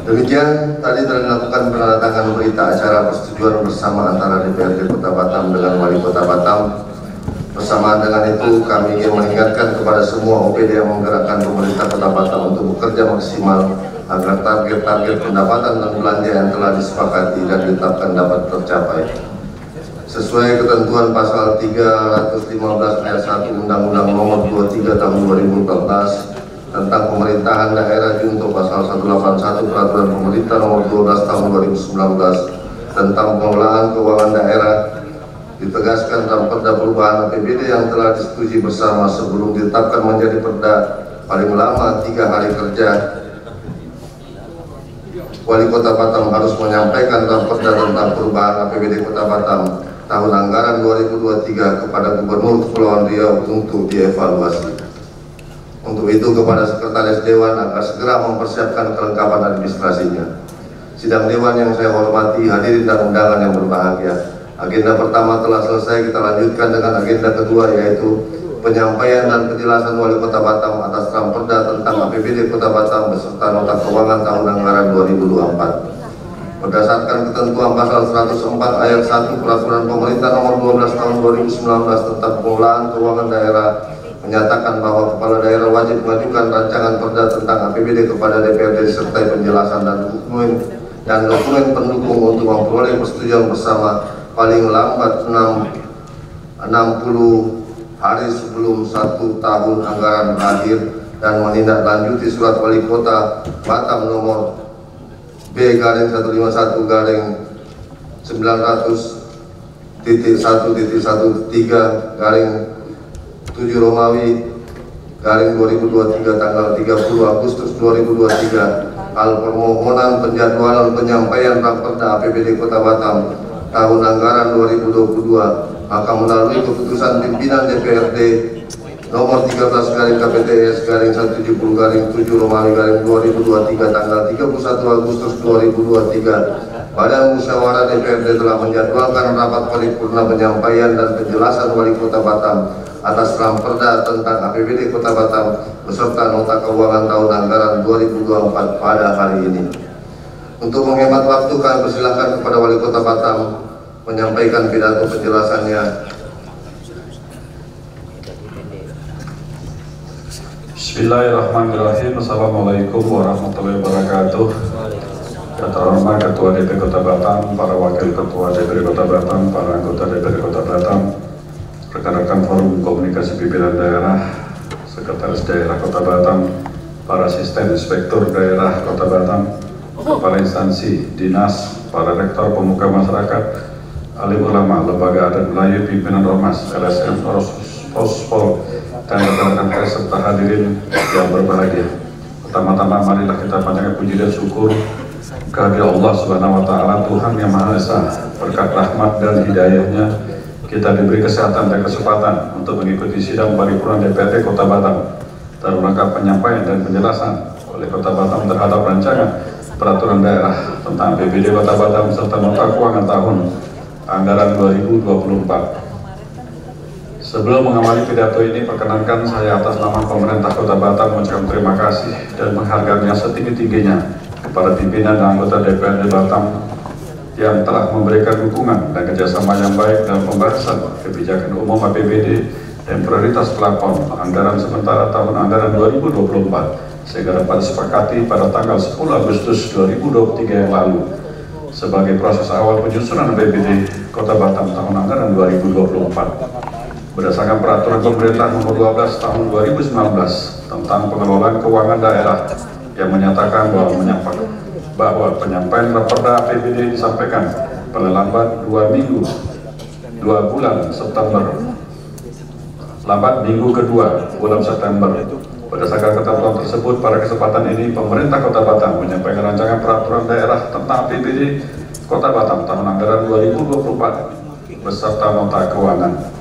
Demikian tadi telah dilakukan penandatanganan berita acara persetujuan bersama antara DPRD Kota Batam dengan Wali Kota Batam. Bersamaan dengan itu kami ingin mengingatkan kepada semua OPD yang menggerakkan pemerintah Kota Batam untuk bekerja maksimal agar target-target pendapatan dan belanja yang telah disepakati dan ditetapkan dapat tercapai. sesuai ketentuan pasal 315 ayat 1 Undang-Undang Nomor 23 Tahun 2014 tentang pemerintahan daerah junto pasal 181 Peraturan Pemerintah Nomor 12 Tahun 2019 tentang pengelolaan keuangan daerah, ditegaskan dalam Perda Perubahan APBD yang telah disetujui bersama sebelum ditetapkan menjadi Perda paling lama 3 hari kerja. Wali Kota Batam harus menyampaikan dalam Perda tentang perubahan APBD Kota Batam tahun anggaran 2023 kepada Gubernur Kepulauan Riau untuk dievaluasi. Untuk itu kepada Sekretaris Dewan agar segera mempersiapkan kelengkapan administrasinya. Sidang Dewan yang saya hormati, hadirin dan undangan yang berbahagia. Agenda pertama telah selesai, kita lanjutkan dengan agenda kedua, yaitu penyampaian dan penjelasan Wali Kota Batam atas draft Perda tentang APBD Kota Batam beserta nota keuangan tahun anggaran 2024. Berdasarkan ketentuan pasal 104 ayat 1 Peraturan Pemerintah Nomor 12 Tahun 2019 tentang pengelolaan keuangan daerah menyatakan bahwa kepala daerah wajib mengajukan rancangan Perda tentang APBD kepada DPRD disertai penjelasan dan dokumen pendukung untuk memperoleh persetujuan bersama paling lambat 60 hari sebelum 1 tahun anggaran berakhir, dan menindaklanjuti surat Wali Kota Batam nomor B-151-900.1.13 Romawi /2023 tanggal 30 Agustus 2023 hal permohonan penjadwalan penyampaian draft Perda APBD Kota Batam tahun anggaran 2022, maka melalui keputusan pimpinan DPRD nomor 13/KPTS/170/7 Romawi /2023 tanggal 31 Agustus 2023, Badan Musyawarah DPRD telah menjadwalkan rapat paripurna penyampaian dan penjelasan Wali Kota Batam atas draft Perda tentang APBD Kota Batam beserta nota keuangan tahun anggaran 2024 pada hari ini. Untuk menghemat waktu, kami persilahkan kepada Wali Kota Batam menyampaikan pidato penjelasannya. Bismillahirrahmanirrahim. Assalamualaikum warahmatullahi wabarakatuh. Yang terhormat Ketua DP Kota Batam, para Wakil Ketua DPRD Kota Batam, para anggota DPRD Kota Batam, rekan-rekan Forum Komunikasi Pimpinan Daerah, Sekretaris Daerah Kota Batam, para asisten inspektur daerah Kota Batam, kepala instansi, dinas, para rektor, pemuka masyarakat, alim ulama, lembaga adat Melayu, pimpinan ormas, LSM, Pospol, dan rekan-rekan pers serta hadirin yang berbahagia. Pertama-tama marilah kita panjatkan puji dan syukur kehadirat Allah Subhanahu wa Ta'ala, Tuhan yang Maha Esa. Berkat rahmat dan hidayahnya kita diberi kesehatan dan kesempatan untuk mengikuti sidang paripurna DPRD Kota Batam dalam rangka penyampaian dan penjelasan oleh Kota Batam terhadap rancangan peraturan daerah tentang APBD Kota Batam serta nota keuangan tahun anggaran 2024. Sebelum mengawali pidato ini, perkenankan saya atas nama pemerintah Kota Batam mengucapkan terima kasih dan menghargai yang setinggi-tingginya kepada pimpinan dan anggota DPRD Batam yang telah memberikan dukungan dan kerjasama yang baik dalam pembahasan kebijakan umum APBD dan prioritas plafon anggaran sementara tahun anggaran 2024 sehingga dapat disepakati pada tanggal 10 Agustus 2023 yang lalu sebagai proses awal penyusunan APBD Kota Batam tahun anggaran 2024. Berdasarkan Peraturan Pemerintah Nomor 12 Tahun 2019 tentang pengelolaan keuangan daerah yang menyatakan bahwa penyampaian Perda APBD disampaikan paling lambat 2 bulan September, lambat minggu kedua bulan September. Berdasarkan ketentuan tersebut, pada kesempatan ini pemerintah Kota Batam menyampaikan rancangan peraturan daerah tentang APBD Kota Batam tahun anggaran 2024 beserta nota keuangan.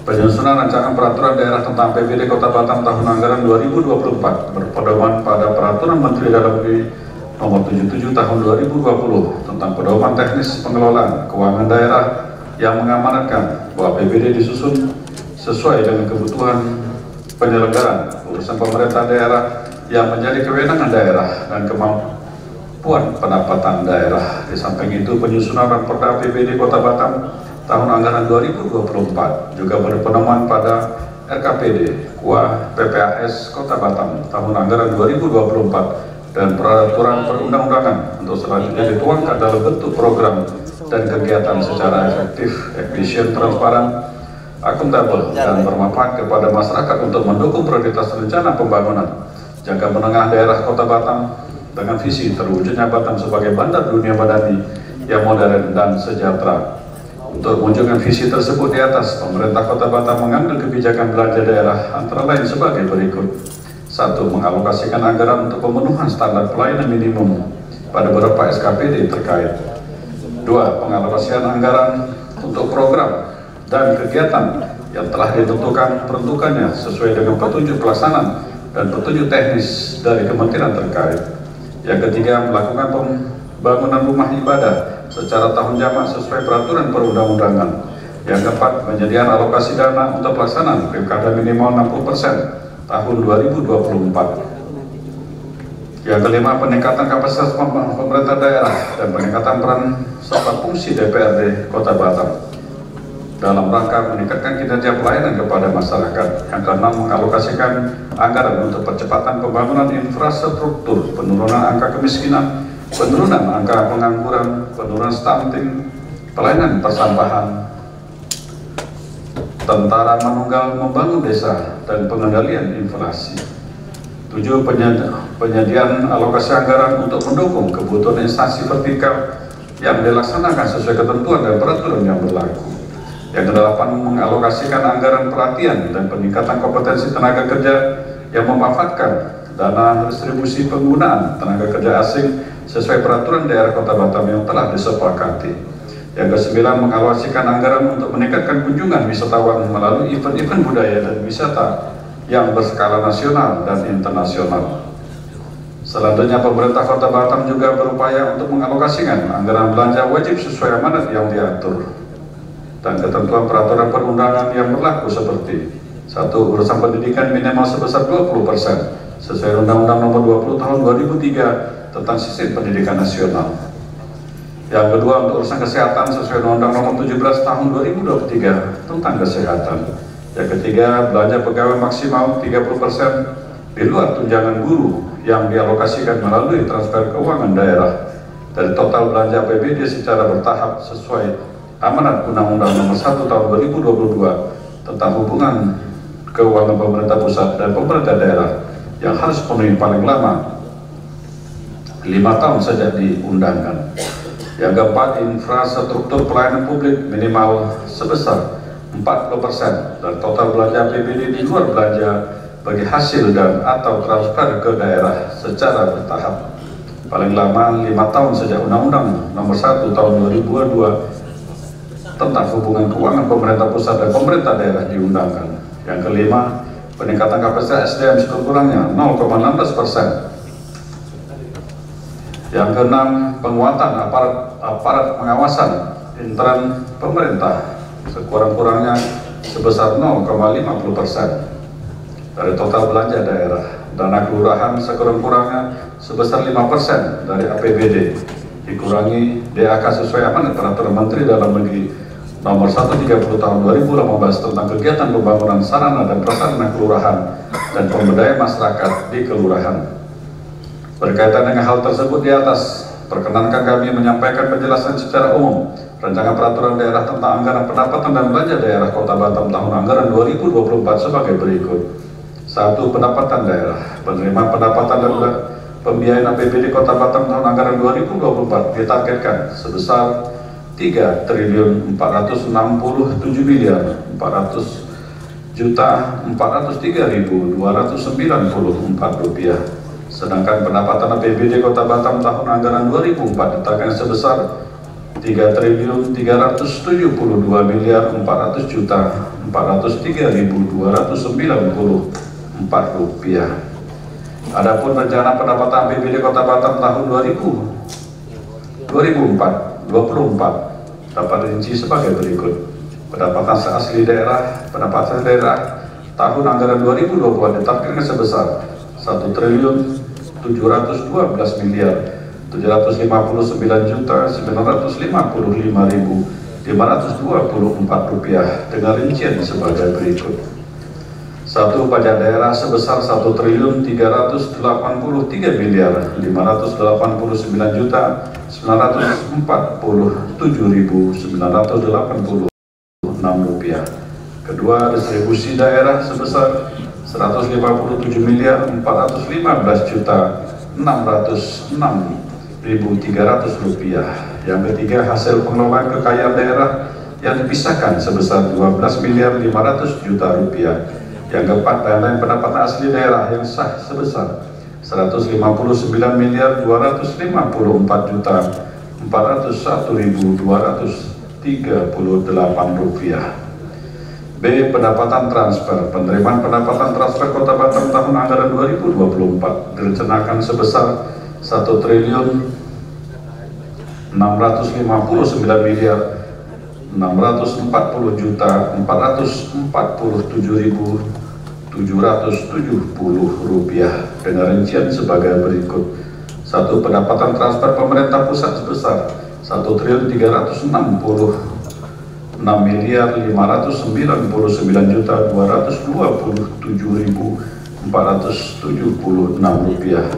Penyusunan rancangan peraturan daerah tentang APBD Kota Batam tahun anggaran 2024 berpedoman pada Peraturan Menteri Dalam Negeri Nomor 77 Tahun 2020 tentang pedoman teknis pengelolaan keuangan daerah yang mengamanatkan bahwa APBD disusun sesuai dengan kebutuhan penyelenggaraan urusan pemerintah daerah yang menjadi kewenangan daerah dan kemampuan pendapatan daerah. Di samping itu, penyusunan Perda APBD Kota Batam tahun anggaran 2024 juga berpedoman pada RKPD KUA PPAS Kota Batam tahun anggaran 2024 dan peraturan perundang-undangan untuk selanjutnya dituangkan dalam bentuk program dan kegiatan secara efektif, efisien, transparan, akuntabel, dan bermanfaat kepada masyarakat untuk mendukung prioritas rencana pembangunan jangka menengah daerah Kota Batam dengan visi terwujudnya Batam sebagai bandar dunia madani yang modern dan sejahtera. Untuk mewujudkan visi tersebut di atas, pemerintah Kota Batam mengambil kebijakan belanja daerah antara lain sebagai berikut. 1. Mengalokasikan anggaran untuk pemenuhan standar pelayanan minimum pada beberapa SKPD terkait. 2. Pengalokasian anggaran untuk program dan kegiatan yang telah ditentukan peruntukannya sesuai dengan petunjuk pelaksanaan dan petunjuk teknis dari kementerian terkait. Yang ketiga, melakukan pembangunan rumah ibadah secara tahun jamak sesuai peraturan perundang-undangan. Yang keempat, menyediakan alokasi dana untuk pelaksanaan pilkada minimal 60% tahun 2024. Yang kelima, peningkatan kapasitas pemerintah daerah dan peningkatan peran serta fungsi DPRD Kota Batam dalam rangka meningkatkan kinerja pelayanan kepada masyarakat. Yang keenam, mengalokasikan anggaran untuk percepatan pembangunan infrastruktur, penurunan angka kemiskinan, penurunan angka pengangguran, penurunan stunting, pelayanan persampahan, tentara manunggal membangun desa, dan pengendalian inflasi. 7. Penyediaan alokasi anggaran untuk mendukung kebutuhan instansi vertikal yang dilaksanakan sesuai ketentuan dan peraturan yang berlaku. Yang ke-8, mengalokasikan anggaran pelatihan dan peningkatan kompetensi tenaga kerja yang memanfaatkan dana distribusi penggunaan tenaga kerja asing sesuai peraturan daerah Kota Batam yang telah disepakati. Yang ke-9, mengalokasikan anggaran untuk meningkatkan kunjungan wisatawan melalui event-event budaya dan wisata yang berskala nasional dan internasional. Selanjutnya, pemerintah Kota Batam juga berupaya untuk mengalokasikan anggaran belanja wajib sesuai amanat yang diatur dan ketentuan peraturan perundangan yang berlaku seperti 1. Urusan pendidikan minimal sebesar 20% sesuai Undang-Undang Nomor 20 Tahun 2003 tentang Sistem Pendidikan Nasional. Yang kedua, untuk urusan kesehatan sesuai Undang-Undang Nomor 17 Tahun 2023 tentang kesehatan. Yang ketiga, belanja pegawai maksimal 30% di luar tunjangan guru yang dialokasikan melalui transfer keuangan daerah dari total belanja APBD secara bertahap sesuai amanat Undang-Undang Nomor 1 Tahun 2022 tentang hubungan keuangan pemerintah pusat dan pemerintah daerah yang harus penuhi paling lama 5 tahun sejak diundangkan. Yang keempat, infrastruktur pelayanan publik minimal sebesar 40% dari total belanja APBD di luar belanja bagi hasil dan atau transfer ke daerah secara bertahap paling lama 5 tahun sejak Undang-Undang Nomor 1 Tahun 2022 tentang hubungan keuangan pemerintah pusat dan pemerintah daerah diundangkan. Yang kelima, peningkatan kapasitas SDM sekurang-kurangnya 0,16%. Yang keenam, penguatan aparat pengawasan intern pemerintah sekurang-kurangnya sebesar 0,50% dari total belanja daerah. Dana kelurahan sekurang-kurangnya sebesar 5% dari APBD, dikurangi DAK sesuai amanat peraturan Menteri Dalam Negeri Nomor 130 Tahun 2018 tentang kegiatan pembangunan sarana dan prasarana kelurahan dan pemberdayaan masyarakat di kelurahan. Berkaitan dengan hal tersebut di atas, perkenankan kami menyampaikan penjelasan secara umum rancangan peraturan daerah tentang anggaran pendapatan dan belanja daerah Kota Batam tahun anggaran 2024 sebagai berikut. 1. Pendapatan daerah. Penerimaan pendapatan dan pembiayaan APBD Kota Batam tahun anggaran 2024 ditargetkan sebesar 3.467.400.403.403 rupiah. Sedangkan pendapatan APBD Kota Batam tahun anggaran 2004 ditargetkan sebesar 3.300.403.404 rupiah. Adapun rencana pendapatan APBD Kota Batam tahun 2024 dapat dirinci sebagai berikut. Pendapatan asli daerah, pendapatan daerah tahun anggaran 2020 ditargetkan sebesar 1.729.955.524 rupiah dengan rincian sebagai berikut. 1. Satu, pajak daerah sebesar 1.383.589.947.986 rupiah. Kedua, distribusi daerah sebesar 150.414.606.300 rupiah. Yang ketiga, hasil pengelolaan kekayaan daerah yang dipisahkan sebesar 12.500.000.000 rupiah. Yang keempat, lain-lain pendapatan asli daerah yang sah sebesar 159.254.401.238 rupiah. B. Pendapatan transfer. Penerimaan pendapatan transfer Kota Batam tahun anggaran 2024 direncanakan sebesar 1.650.447.770 rupiah dengan rincian sebagai berikut. 1. Pendapatan transfer pemerintah pusat sebesar 1.369.529.227.476 rupiah.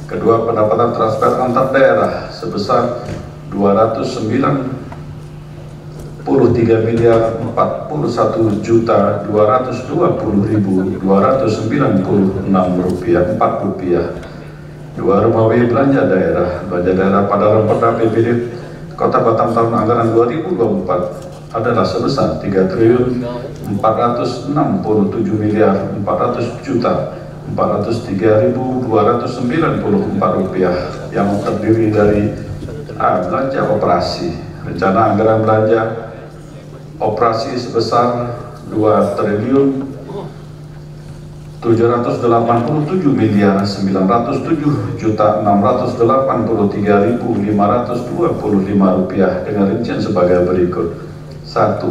Kedua, pendapatan transfer antar daerah sebesar 209.41.220.296 rupiah. 2. Rumah belanja daerah pada Raperda APBD Kota Batam tahun anggaran 2024 adalah sebesar 3.406.400.403.294 rupiah yang terdiri dari A. Belanja operasi. Rencana anggaran belanja operasi sebesar 2.907.683.525 rupiah dengan rincian sebagai berikut. 1.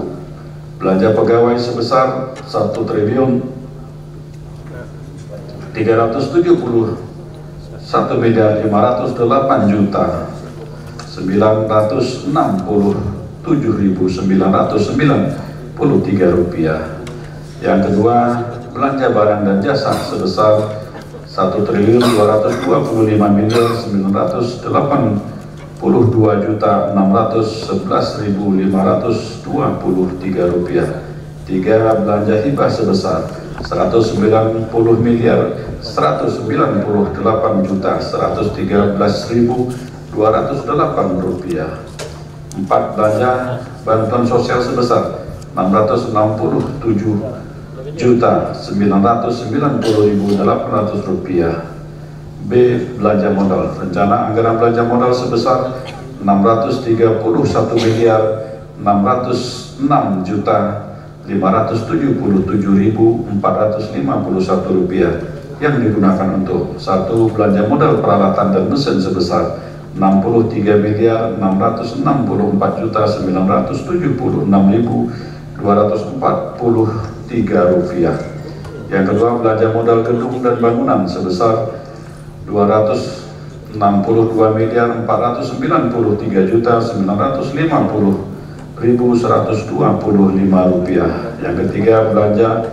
Belanja pegawai sebesar 1.397.967.993 rupiah. Yang kedua, belanja barang dan jasa sebesar 1.255.988.611.523 rupiah. 3. Belanja hibah sebesar 198.113.208 rupiah. 4. Belanja bantuan sosial sebesar 660.990.800 rupiah. B. Belanja modal. Rencana anggaran belanja modal sebesar 631.606.577.451 rupiah yang digunakan untuk 1. Belanja modal peralatan dan mesin sebesar 63.946.476.243 rupiah. Yang kedua, belanja modal gedung dan bangunan sebesar 262.493.950.125 rupiah. Yang ketiga, belanja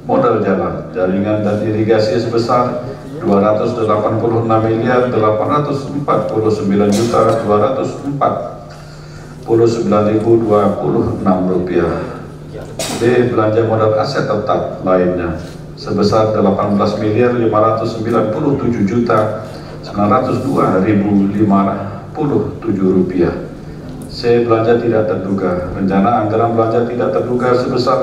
modal jalan, jaringan dan irigasi sebesar 286.949.249.026 rupiah. B. Belanja modal aset tetap lainnya sebesar 18.907.902.057 rupiah. C. Belanja tidak terduga. Rencana anggaran belanja tidak terduga sebesar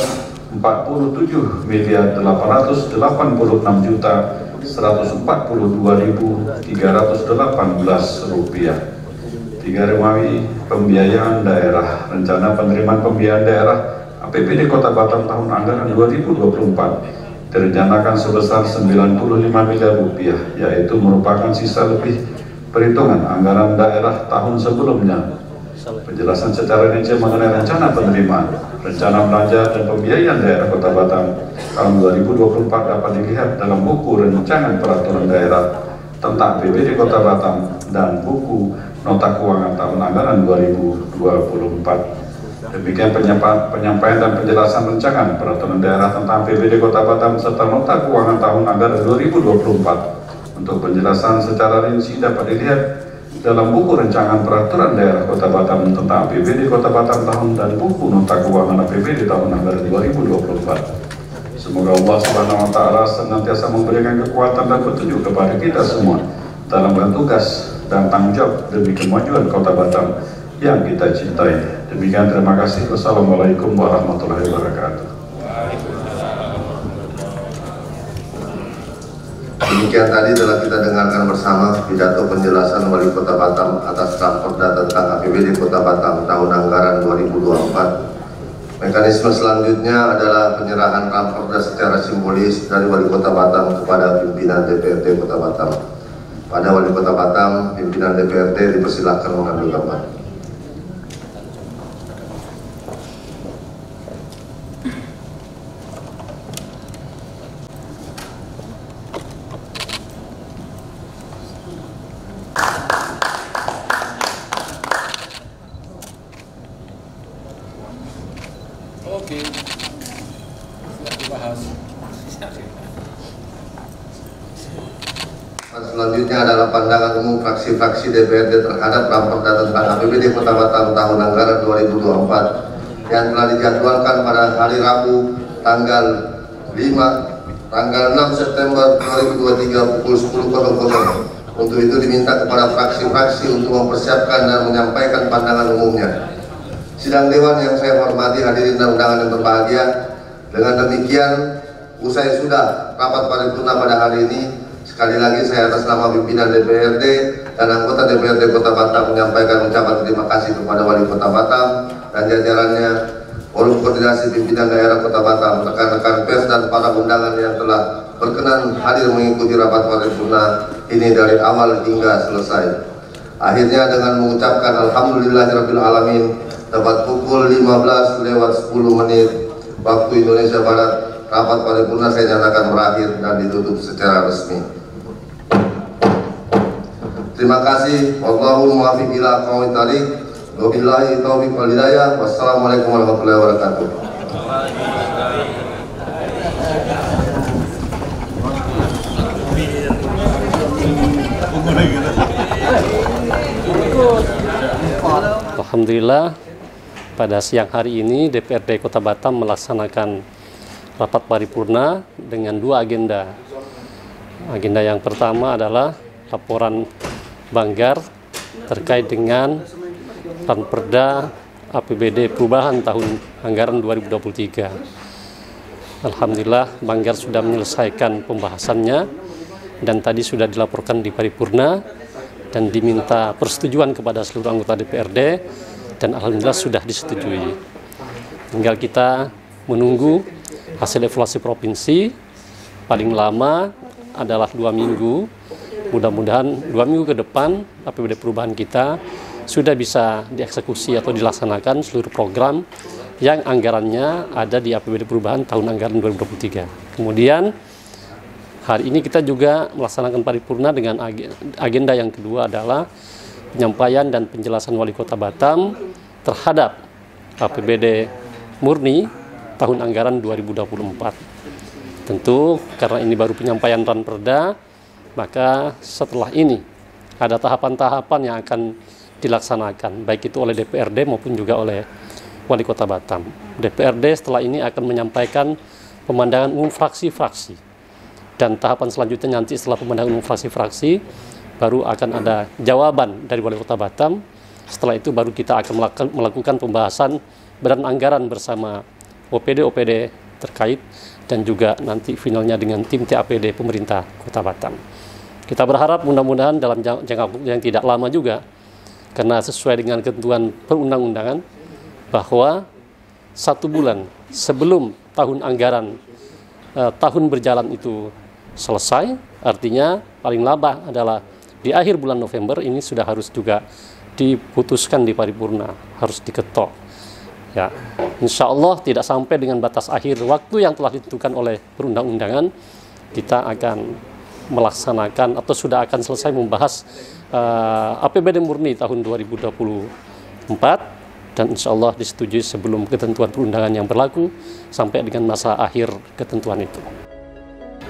47.846.142.318 rupiah. 3. Rimawi pembiayaan daerah. Rencana penerimaan pembiayaan daerah APBD Kota Batam tahun anggaran 2024 direncanakan sebesar 95 miliar rupiah, yaitu merupakan sisa lebih perhitungan anggaran daerah tahun sebelumnya. Penjelasan secara rinci mengenai rencana penerimaan, rencana belanja dan pembiayaan daerah Kota Batam tahun 2024 dapat dilihat dalam buku Rancangan Peraturan Daerah tentang APBD Kota Batam dan buku Nota Keuangan tahun anggaran 2024. Demikian penyampaian dan penjelasan rancangan peraturan daerah tentang APBD Kota Batam serta nota keuangan tahun anggaran 2024. Untuk penjelasan secara rinci dapat dilihat dalam buku rancangan peraturan daerah Kota Batam tentang APBD Kota Batam tahun dan buku nota keuangan APBD tahun anggaran 2024. Semoga Allah Subhanahu wa Ta'ala senantiasa memberikan kekuatan dan petunjuk kepada kita semua dalam tugas dan tanggung jawab demi kemajuan Kota Batam yang kita cintai. Demikian, terima kasih. Wassalamualaikum warahmatullahi wabarakatuh. Demikian tadi telah kita dengarkan bersama pidato penjelasan Wali Kota Batam atas Raperda tentang APBD Kota Batam tahun anggaran 2024. Mekanisme selanjutnya adalah penyerahan Raperda secara simbolis dari Wali Kota Batam kepada pimpinan DPRD Kota Batam. Pada Wali Kota Batam, pimpinan DPRD dipersilakan mengambil gambar. Oke, sudah dibahas. Selanjutnya adalah pandangan umum fraksi-fraksi DPRD terhadap Raperda tentang APBD Kota Batam tahun anggaran 2024 yang telah dijadwalkan pada hari Rabu tanggal 6 September 2023 pukul 10.00. Untuk itu diminta kepada fraksi-fraksi untuk mempersiapkan dan menyampaikan pandangan umumnya. Sidang Dewan yang saya hormati, hadirin dan undangan yang berbahagia, dengan demikian usai sudah rapat paripurna pada hari ini. Sekali lagi saya atas nama pimpinan DPRD dan anggota DPRD Kota Batam menyampaikan ucapan terima kasih kepada Wali Kota Batam dan jajarannya, Forum Koordinasi Pimpinan Daerah Kota Batam, rekan-rekan pers dan para undangan yang telah berkenan hadir mengikuti rapat paripurna ini dari awal hingga selesai. Akhirnya dengan mengucapkan Alhamdulillahirabbil alamin, tepat pukul 15:10 waktu Indonesia Barat, rapat paripurna saya nyatakan berakhir dan ditutup secara resmi. Terima kasih. Wallahul muwaffiq ila aqwamit thoriq. Wabillahi taufiq wal hidayah. Wassalamualaikum warahmatullahi wabarakatuh. Alhamdulillah, pada siang hari ini DPRD Kota Batam melaksanakan rapat paripurna dengan dua agenda. Agenda yang pertama adalah laporan Banggar terkait dengan Raperda APBD perubahan tahun anggaran 2023. Alhamdulillah, Banggar sudah menyelesaikan pembahasannya dan tadi sudah dilaporkan di paripurna dan diminta persetujuan kepada seluruh anggota DPRD dan alhamdulillah sudah disetujui. Tinggal kita menunggu hasil evaluasi provinsi, paling lama adalah 2 minggu. Mudah-mudahan 2 minggu ke depan APBD perubahan kita sudah bisa dieksekusi atau dilaksanakan seluruh program yang anggarannya ada di APBD perubahan tahun anggaran 2023. Kemudian hari ini kita juga melaksanakan paripurna dengan agenda yang kedua adalah penyampaian dan penjelasan Wali Kota Batam terhadap APBD murni tahun anggaran 2024. Tentu karena ini baru penyampaian Raperda, maka setelah ini ada tahapan-tahapan yang akan dilaksanakan, baik itu oleh DPRD maupun juga oleh Wali Kota Batam. DPRD setelah ini akan menyampaikan pemandangan umum fraksi-fraksi. Dan tahapan selanjutnya nanti setelah pemandangan umum fraksi-fraksi, baru akan ada jawaban dari Wali Kota Batam. Setelah itu baru kita akan melakukan pembahasan badan anggaran bersama OPD-OPD terkait dan juga nanti finalnya dengan tim TAPD pemerintah Kota Batam. Kita berharap mudah-mudahan dalam jangka waktu yang tidak lama juga, karena sesuai dengan ketentuan perundang-undangan, bahwa 1 bulan sebelum tahun anggaran tahun berjalan itu selesai, artinya paling lama adalah di akhir bulan November ini sudah harus juga diputuskan di paripurna, harus diketok. Ya, insya Allah tidak sampai dengan batas akhir waktu yang telah ditentukan oleh perundang-undangan, kita akan melaksanakan atau sudah akan selesai membahas APBD murni tahun 2024 dan insya Allah disetujui sebelum ketentuan perundangan yang berlaku sampai dengan masa akhir ketentuan itu.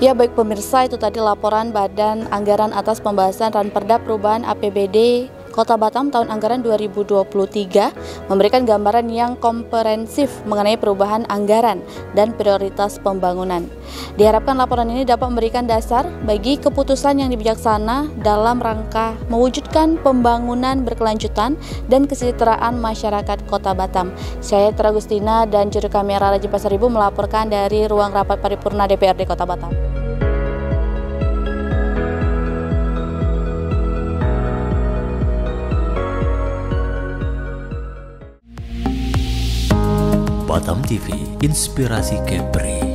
Ya, baik pemirsa, itu tadi laporan Badan Anggaran atas pembahasan Ranperda Perubahan APBD Kota Batam tahun anggaran 2023 memberikan gambaran yang komprehensif mengenai perubahan anggaran dan prioritas pembangunan. Diharapkan laporan ini dapat memberikan dasar bagi keputusan yang bijaksana dalam rangka mewujudkan pembangunan berkelanjutan dan kesejahteraan masyarakat Kota Batam. Saya Tra Agustina dan juru kamera Raji Pasaribu melaporkan dari ruang rapat paripurna DPRD Kota Batam. Batam TV, inspirasi Kepri.